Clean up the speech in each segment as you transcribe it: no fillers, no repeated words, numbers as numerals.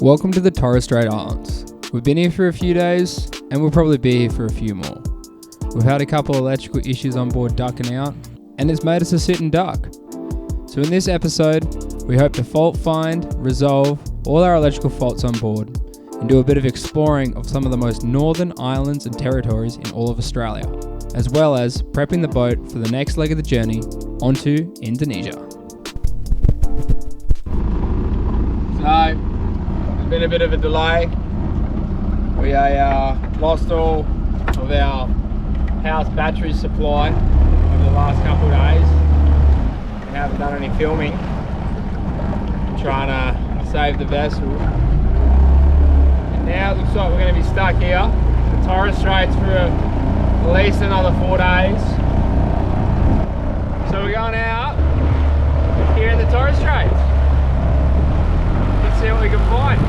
Welcome to the Torres Strait Islands. We've been here for a few days and we'll probably be here for a few more. We've had a couple of electrical issues on board ducking out and it's made us a sitting duck. So in this episode, we hope to fault find, resolve all our electrical faults on board and do a bit of exploring of some of the most northern islands and territories in all of Australia, as well as prepping the boat for the next leg of the journey onto Indonesia. So, there's been a bit of a delay. We lost all of our house battery supply over the last couple of days. We haven't done any filming. Trying to save the vessel. And now it looks like we're going to be stuck here in the Torres Straits for at least another 4 days. So we're going out here in the Torres Straits. Let's see what we can find.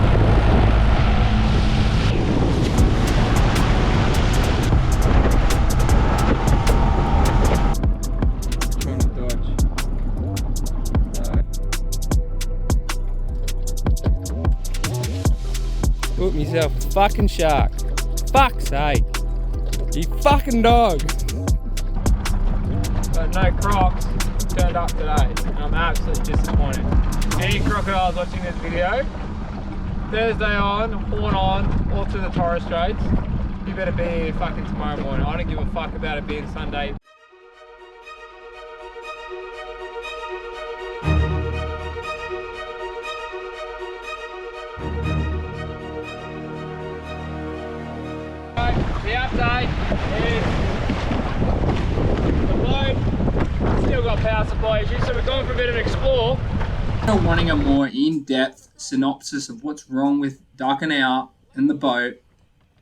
Trying to dodge. Put myself a fucking shark. Fuck's sake. You fucking dog. But no crocs turned up today. And I'm absolutely disappointed. Any crocodiles watching this video, Thursday on, horn on, all through the Torres Straits. You better be here fucking tomorrow morning. I don't give a fuck about it being Sunday. The update is the boat still got power supply issues, so we're going for a bit of an explore. Wanting a more in-depth synopsis of what's wrong with ducking out in the boat.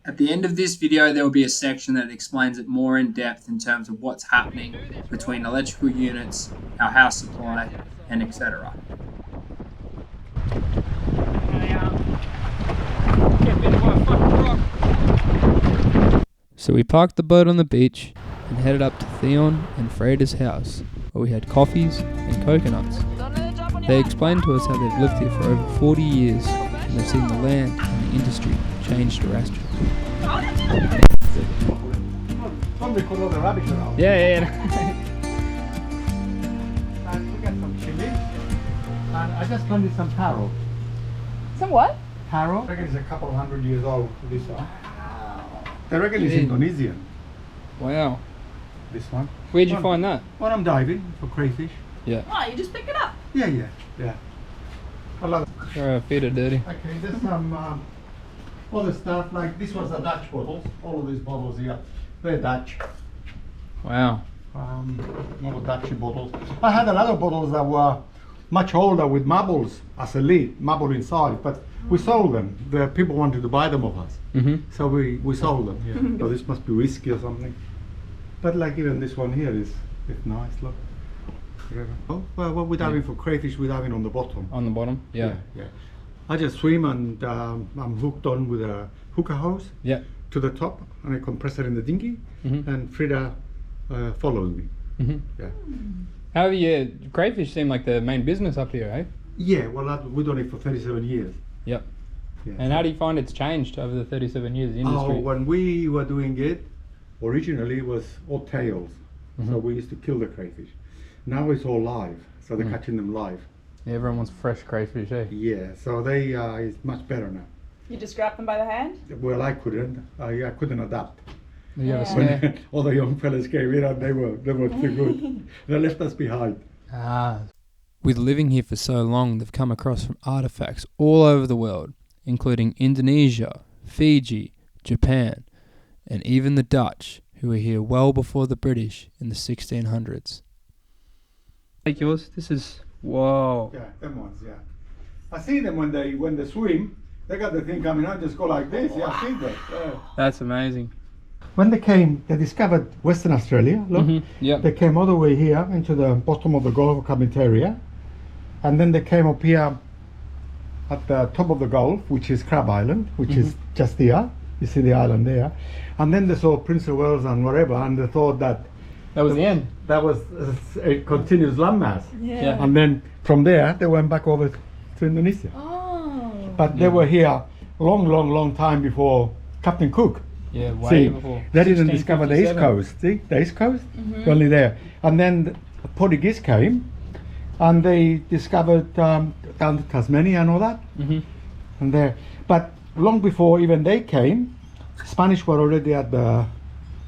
At the end of this video there will be a section that explains it more in depth in terms of what's happening between electrical units, our house supply, and etc. So we parked the boat on the beach and headed up to Theon and Freda's house, where we had coffees and coconuts. They explained to us how they've lived here for over 40 years and they've seen the land and the industry change drastically. Yeah. And we got some chili. And I just planted some taro. Some what? Taro? I reckon it's a couple of 100 years old, this one. I reckon it's Indonesian. Wow. This one. Where'd you find that? When I'm diving for crayfish. Yeah. Oh, you just pick it up? Yeah. I love it. Sorry, our feet are dirty. Okay, there's some other stuff, like this was a Dutch bottles. All of these bottles here, they're Dutch. Wow. All Dutch bottles. I had a lot of bottles that were much older with marbles as a lid, marble inside, but we sold them. The people wanted to buy them of us. Mm-hmm. So we sold them. Yeah. So this must be whiskey or something. But like even this one here is nice, look. Oh, well, we're diving for crayfish, we're diving on the bottom. On the bottom? Yeah. I just swim and I'm hooked on with a hooker hose to the top and I compress it in the dinghy and Frida follows me. Mm-hmm. Yeah. However, crayfish seem like the main business up here, eh? Yeah, well, we've done it for 37 years. Yep. Yeah. And how do you find it's changed over the 37 years, the industry? Oh, when we were doing it, originally it was all tails. So we used to kill the crayfish. Now it's all live, so they're catching them live. Yeah, everyone wants fresh crayfish, eh? Yeah, so they it's much better now. You just grab them by the hand? Well, I couldn't. I couldn't adapt. Do you have a Yeah. snare? When all the young fellas came in and they were too good. They left us behind. With living here for so long, they've come across from artifacts all over the world, including Indonesia, Fiji, Japan, and even the Dutch, who were here well before the British in the 1600s. Take yours. This is whoa. Yeah, them ones. Yeah, I see them when they swim. They got the thing coming out, just go like this. Yeah, I see that. Yeah. That's amazing. When they discovered Western Australia. Look, Yep. they came all the way here into the bottom of the Gulf of Carpentaria, and then they came up here at the top of the Gulf, which is Crab Island, which is just here. You see the island there, and then they saw Prince of Wales and whatever, and they thought that That was the end. that was a continuous landmass. Yeah. And then from there, they went back over to Indonesia. Oh. but they were here long time before Captain Cook. Yeah, way See, before. they didn't discover the East 1657. Coast. See, the East Coast, only there. And then the Portuguese came, and they discovered down to Tasmania and all that, and there. But long before even they came, Spanish were already at the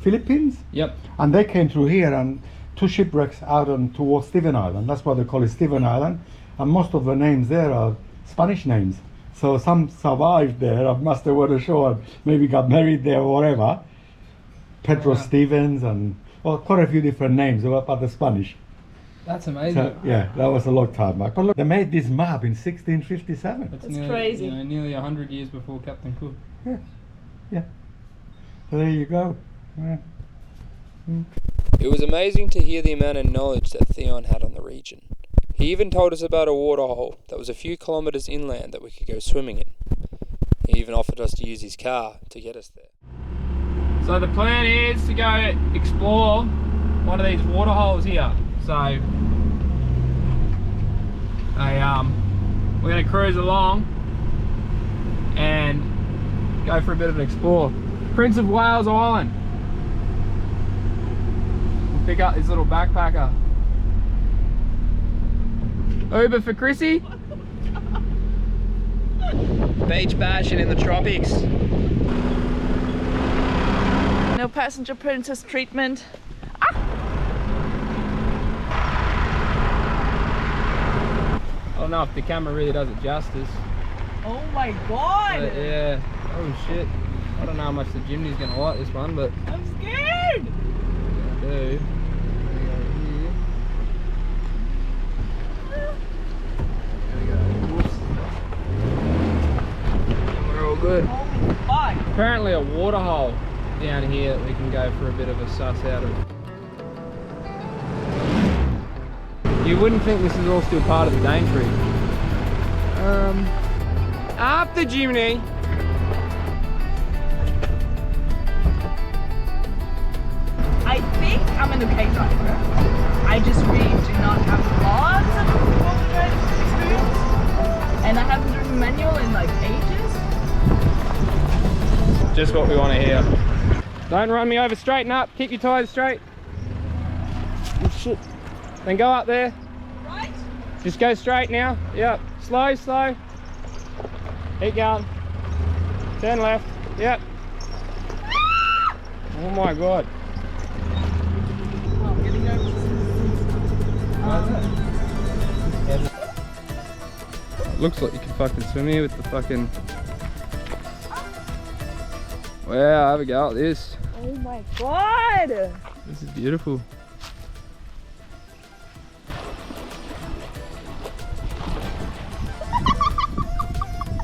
Philippines, Yep. and they came through here and 2 shipwrecks out on towards Stephen Island. That's why they call it Stephen Island, and most of the names there are Spanish names. So some survived there, must have went ashore, and maybe got married there or whatever. Pedro Stevens and quite a few different names about the Spanish. That's amazing. So, yeah, that was a long time back. But look, they made this map in 1657. That's It's crazy. Nearly 100 years before Captain Cook. Yeah. So there you go. Yeah. It was amazing to hear the amount of knowledge that Theon had on the region. He even told us about a waterhole that was a few kilometres inland that we could go swimming in. He even offered us to use his car to get us there. So the plan is to go explore one of these waterholes here. So we're going to cruise along and go for a bit of an explore. Prince of Wales Island. We'll pick up this little backpacker. Uber for Chrissy. Beach bashing in the tropics. No passenger princess treatment. I don't know if the camera really does it justice. Oh my god! But yeah. Oh shit. I don't know how much the Jimny's gonna like this one, but I'm scared! I do. We're all good. Holy fuck! Apparently a water hole down here that we can go for a bit of a suss out of. You wouldn't think this is all still part of the Daintree. Up the chimney. I think I'm an okay driver. I just really do not have lots of four-wheel drive experience. And I haven't driven manual in like ages. Just what we want to hear. Don't run me over, straighten up, keep your tyres straight. Oh, shit. Then go up there. Right? Just go straight now. Yep. Slow, slow. Keep going. Turn left. Yep. Oh my god. Oh, I'm getting nervous. Looks like you can fucking swim here with the fucking... Wow, have a go at this. Oh my god! This is beautiful.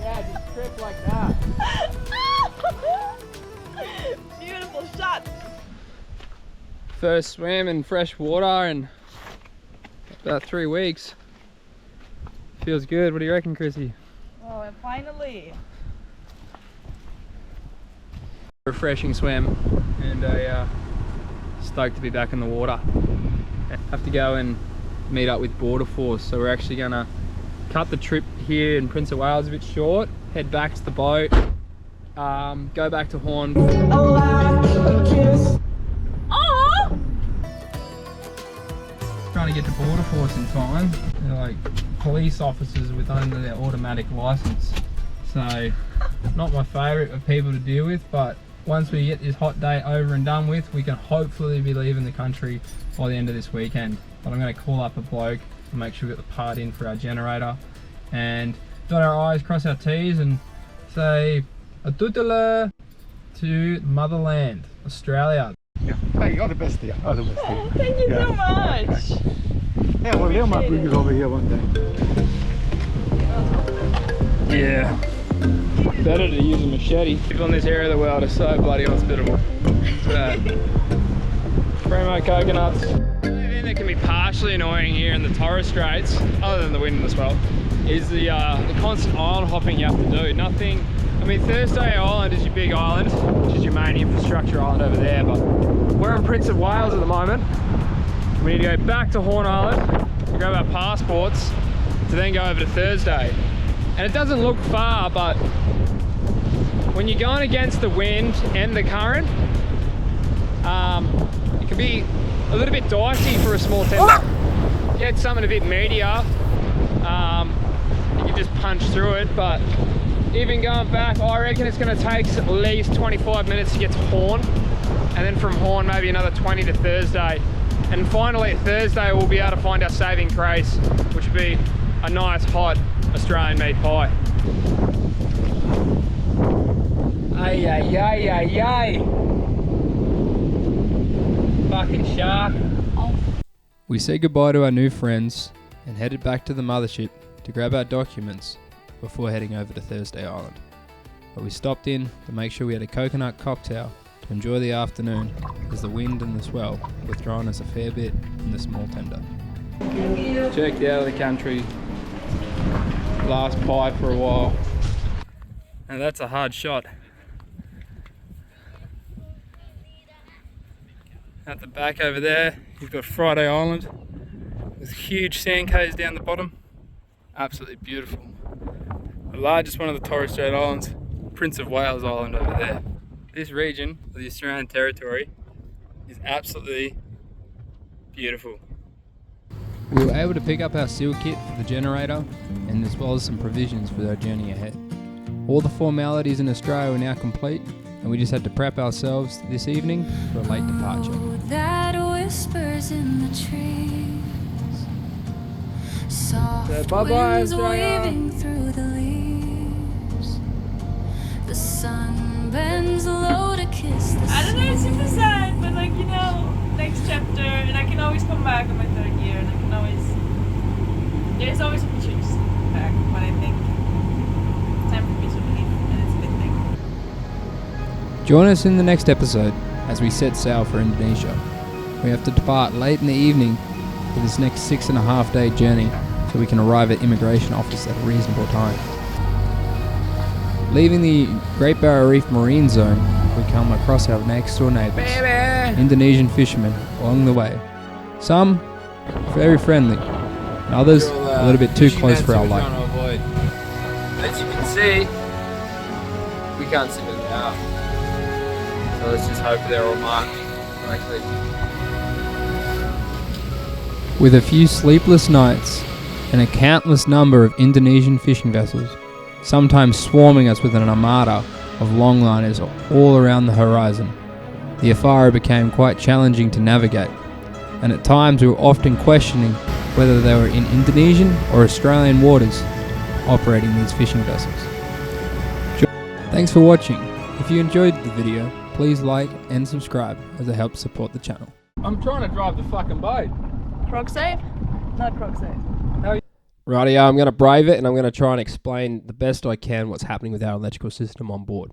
Yeah, just trip like that. Beautiful shot. First swim in fresh water in about 3 weeks. Feels good. What do you reckon, Chrissy? Oh, and finally. Refreshing swim, and stoked to be back in the water. Have to go and meet up with Border Force, so we're actually gonna cut the trip here in Prince of Wales a bit short, head back to the boat, go back to Horn. Oh! Trying to get to Border Force in time. They're like police officers with only their automatic license, so not my favourite of people to deal with, but once we get this hot day over and done with, we can hopefully be leaving the country by the end of this weekend. But I'm going to call up a bloke and make sure we get the part in for our generator and dot our I's, cross our T's and say a tutela to motherland, Australia. Yeah. Hey, you're the best here. You're the best here. Oh, thank you so much. Yeah, well, Leo might bring it over here one day. Yeah. Better to use a machete. People in this area of the world are so bloody hospitable. Primo coconuts. The only thing that can be partially annoying here in the Torres Straits, other than the wind and the swell, is the constant island hopping you have to do. Nothing. I mean, Thursday Island is your big island, which is your main infrastructure island over there, but we're in Prince of Wales at the moment. We need to go back to Horn Island to grab our passports to then go over to Thursday. And it doesn't look far, but when you're going against the wind and the current, it can be a little bit dicey for a small tender. Get something a bit meatier, you can just punch through it, but even going back, I reckon it's going to take at least 25 minutes to get to Horn, and then from Horn maybe another 20 to Thursday. And finally at Thursday we'll be able to find our saving grace, which would be a nice hot Australian meat pie. Ay, ay, ay, ay, ay. Fucking shark. We said goodbye to our new friends and headed back to the mothership to grab our documents before heading over to Thursday Island. But we stopped in to make sure we had a coconut cocktail to enjoy the afternoon, as the wind and the swell were throwing us a fair bit in the small tender. Checked out of the country. Last pie for a while. And that's a hard shot. At the back over there, you've got Friday Island with huge sand caves down the bottom. Absolutely beautiful. The largest one of the Torres Strait Islands, Prince of Wales Island over there. This region of the Australian territory is absolutely beautiful. We were able to pick up our seal kit for the generator, and as well as some provisions for our journey ahead. All the formalities in Australia are now complete, and we just had to prep ourselves this evening for a late departure. That whispers in the trees, soft winds waving through the leaves. The sun bends low to kiss the I don't know, it's super sad, but like, you know, next chapter, and I can always come back in my third year, and I can always, there's always opportunities to come back, but I think it's time for me to leave, and it's a good thing. Join us in the next episode as we set sail for Indonesia. We have to depart late in the evening for this next 6.5 day journey so we can arrive at immigration office at a reasonable time. Leaving the Great Barrier Reef Marine Zone, we come across our next door neighbours, Indonesian fishermen, along the way. Some very friendly, and others a little bit too close for our liking. As you can see, we can't see them now. So let's just hope they're all marked correctly. With a few sleepless nights and a countless number of Indonesian fishing vessels, sometimes swarming us with an armada of longliners all around the horizon, the Afara became quite challenging to navigate, and at times we were often questioning whether they were in Indonesian or Australian waters operating these fishing vessels. Thanks for watching. If you enjoyed the video, please like and subscribe as it helps support the channel. I'm trying to drive the fucking boat. Croc safe? Not croc safe. Rightio, I'm going to brave it and I'm going to try and explain the best I can what's happening with our electrical system on board.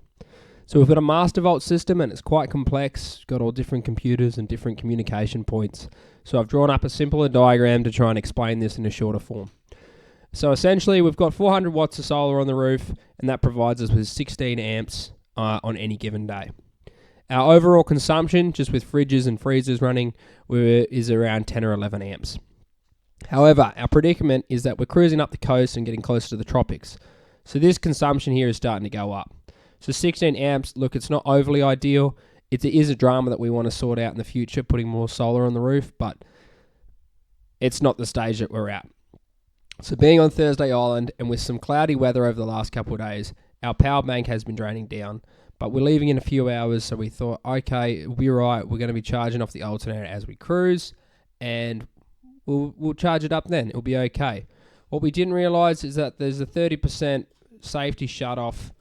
So we've got a master vault system and it's quite complex. It's got all different computers and different communication points. So I've drawn up a simpler diagram to try and explain this in a shorter form. So essentially we've got 400 watts of solar on the roof, and that provides us with 16 amps on any given day. Our overall consumption, just with fridges and freezers running, is around 10 or 11 amps. However, our predicament is that we're cruising up the coast and getting closer to the tropics. So this consumption here is starting to go up. So 16 amps, look, it's not overly ideal. It is a drama that we want to sort out in the future, putting more solar on the roof, but it's not the stage that we're at. So being on Thursday Island and with some cloudy weather over the last couple of days, our power bank has been draining down, but we're leaving in a few hours, so we thought, okay, it'll be right. We're going to be charging off the alternator as we cruise, and we'll charge it up then. It'll be okay. What we didn't realise is that there's a 30% safety shut-off.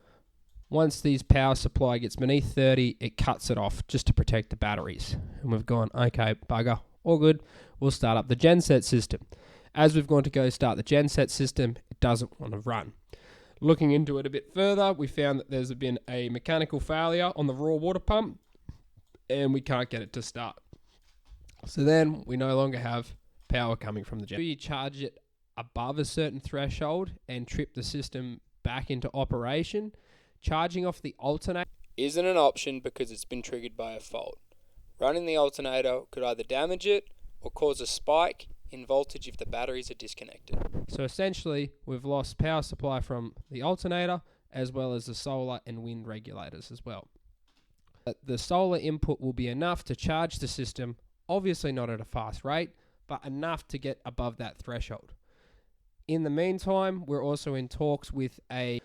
Once this power supply gets beneath 30, it cuts it off just to protect the batteries. And we've gone, okay, bugger, all good. We'll start up the genset system. As we've gone to go start the genset system, it doesn't want to run. Looking into it a bit further, we found that there's been a mechanical failure on the raw water pump, and we can't get it to start. So then we no longer have power coming from the generator. You charge it above a certain threshold and trip the system back into operation. Charging off the alternator isn't an option because it's been triggered by a fault. Running the alternator could either damage it or cause a spike in voltage if the batteries are disconnected. So essentially, we've lost power supply from the alternator as well as the solar and wind regulators as well. The solar input will be enough to charge the system, obviously not at a fast rate, but enough to get above that threshold. In the meantime, we're also in talks with a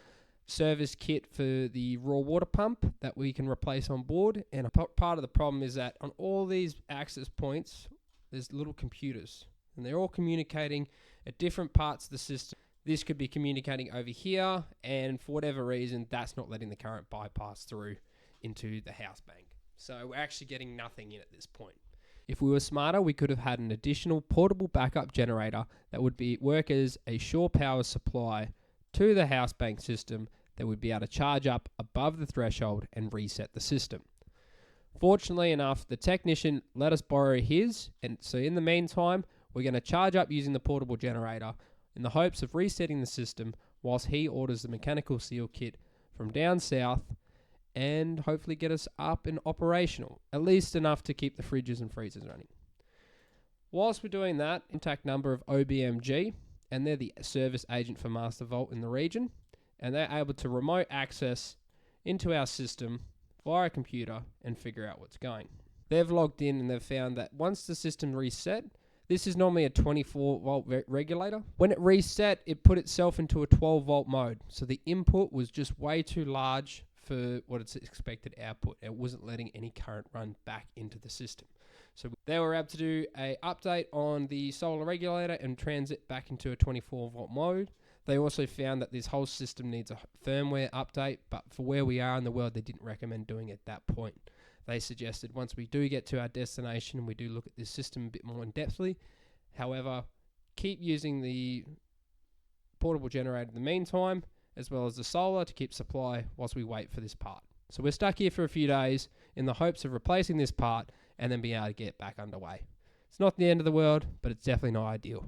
service kit for the raw water pump that we can replace on board. And a part of the problem is that on all these access points, there's little computers, and they're all communicating at different parts of the system. This could be communicating over here, and for whatever reason, that's not letting the current bypass through into the house bank. So we're actually getting nothing in at this point. If we were smarter, we could have had an additional portable backup generator that would work as a shore power supply to the house bank system that would be able to charge up above the threshold and reset the system. Fortunately enough, the technician let us borrow his, and so in the meantime, we're going to charge up using the portable generator in the hopes of resetting the system whilst he orders the mechanical seal kit from down south and hopefully get us up and operational, at least enough to keep the fridges and freezers running. Whilst we're doing that, contact number of OBMG, and they're the service agent for Master Vault in the region, and they're able to remote access into our system via a computer and figure out what's going. They've logged in and they've found that once the system reset, this is normally a 24 volt regulator. When it reset, it put itself into a 12 volt mode. So the input was just way too large for what its expected output. It wasn't letting any current run back into the system. So they were able to do a update on the solar regulator and transit back into a 24 volt mode. They also found that this whole system needs a firmware update, but for where we are in the world, they didn't recommend doing it at that point. They suggested once we do get to our destination, we do look at this system a bit more in depthly. However, keep using the portable generator in the meantime, as well as the solar to keep supply whilst we wait for this part. So we're stuck here for a few days in the hopes of replacing this part and then being able to get back underway. It's not the end of the world, but it's definitely not ideal.